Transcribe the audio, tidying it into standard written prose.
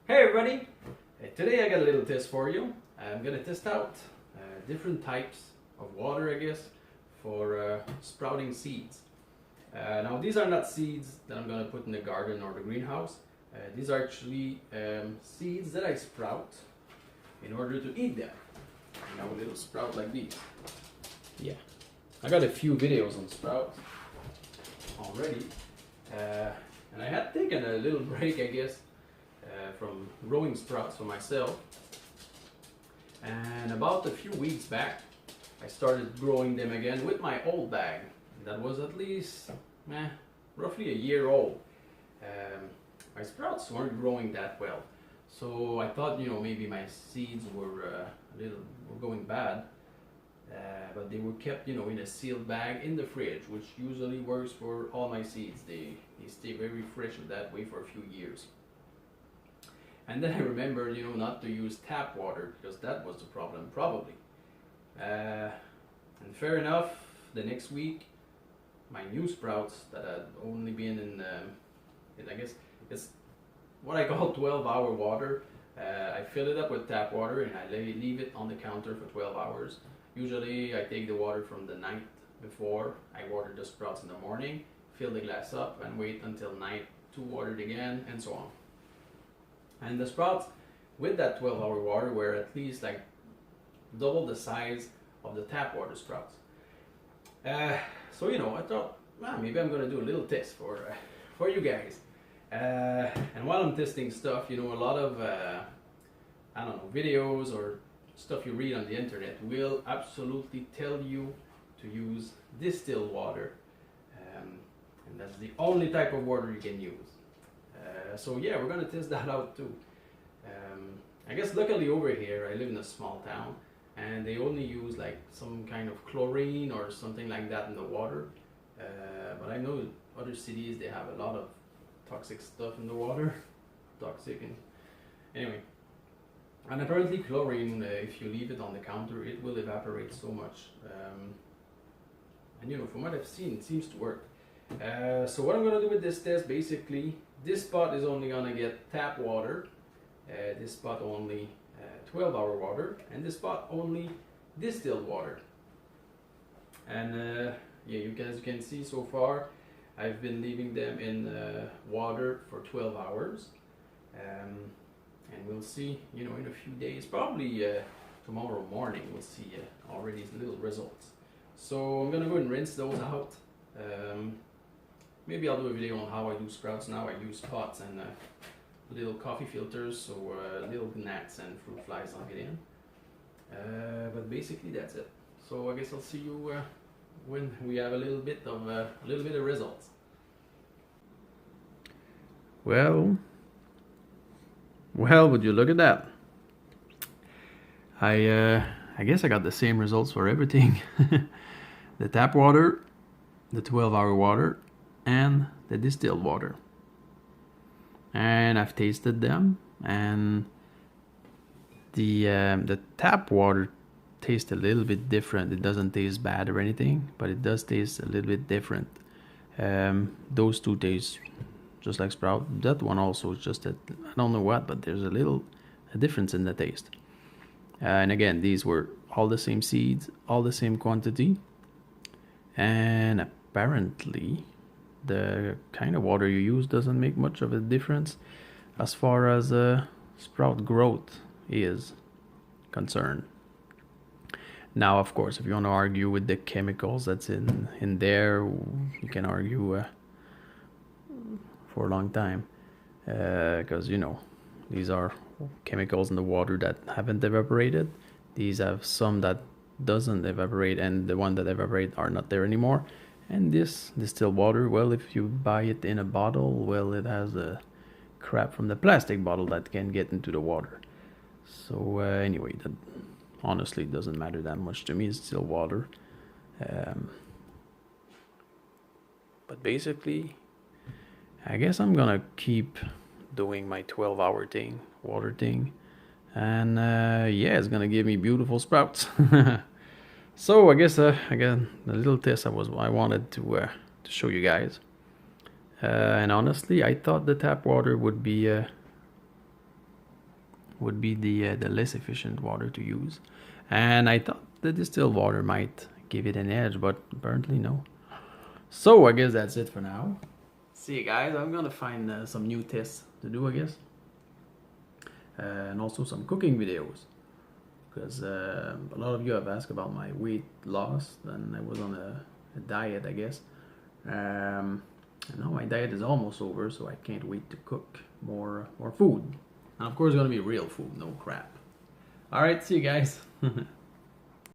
Hey everybody! Today I got a little test for you. I'm gonna test out different types of water, I guess, for sprouting seeds. Now these are not seeds that I'm gonna put in the garden or the greenhouse. These are actually seeds that I sprout in order to eat them. You know, a little sprout like these. Yeah, I got a few videos on sprout already, and I had taken a little break, I guess, from growing sprouts for myself, and about a few weeks back I started growing them again with my old bag that was at least roughly a year old. My sprouts weren't growing that well, so I thought, you know, maybe my seeds were going bad, but they were kept, you know, in a sealed bag in the fridge, which usually works for all my seeds. They stay very fresh that way for a few years. And then I remembered, you know, not to use tap water because that was the problem, probably. And fair enough, the next week, my new sprouts that had only been in I guess it's what I call 12-hour water. I fill it up with tap water and I leave it on the counter for 12 hours. Usually I take the water from the night before. I water the sprouts in the morning, fill the glass up and wait until night to water it again, and so on. And the sprouts with that 12-hour water were at least like double the size of the tap water sprouts. So, you know, I thought, well, maybe I'm gonna do a little test for you guys. And while I'm testing stuff, you know, a lot of I don't know, videos or stuff you read on the internet will absolutely tell you to use distilled water, and that's the only type of water you can use. So yeah, we're gonna test that out too. I guess luckily over here I live in a small town and they only use like some kind of chlorine or something like that in the water, but I know other cities they have a lot of toxic stuff in the water. Anyway, and apparently chlorine, if you leave it on the counter, it will evaporate so much, and you know, from what I've seen, it seems to work. So what I'm gonna do with this test, basically, this spot is only gonna get tap water, this spot only 12-hour water, and this spot only distilled water. And yeah, you guys can see so far, I've been leaving them in water for 12 hours, and we'll see, you know, in a few days, probably tomorrow morning, we'll see already little results. So I'm gonna go and rinse those out. Maybe I'll do a video on how I do sprouts now. I use pots and little coffee filters, so little gnats and fruit flies don't get in. But basically that's it. So I guess I'll see you when we have a little bit of results. Well, would you look at that? I guess I got the same results for everything. The tap water, the 12-hour water, and the distilled water. And I've tasted them, and the tap water tastes a little bit different. It doesn't taste bad or anything, but it does taste a little bit different. Those two taste just like sprout. That one also is just I don't know what, but there's a difference in the taste. And again, these were all the same seeds, all the same quantity, and apparently the kind of water you use doesn't make much of a difference as far as sprout growth is concerned. Now, of course, if you want to argue with the chemicals that's in there, you can argue for a long time, because you know, these are chemicals in the water that haven't evaporated. These have some that doesn't evaporate, and the one that evaporate are not there anymore. And this distilled water, well, if you buy it in a bottle, well, it has a crap from the plastic bottle that can get into the water. So anyway, that honestly doesn't matter that much to me. It's still water. But basically, I guess I'm gonna keep doing my 12-hour water thing, and yeah, it's gonna give me beautiful sprouts. So I guess again, the little test I wanted to show you guys. And honestly, I thought the tap water would be would be the less efficient water to use. And I thought the distilled water might give it an edge, but apparently no. So I guess that's it for now. See you guys, I'm gonna find some new tests to do, I guess. And also some cooking videos. Because a lot of you have asked about my weight loss, and I was on a diet, I guess. And now my diet is almost over, so I can't wait to cook more food. And of course, it's gonna be real food, no crap. All right, see you guys.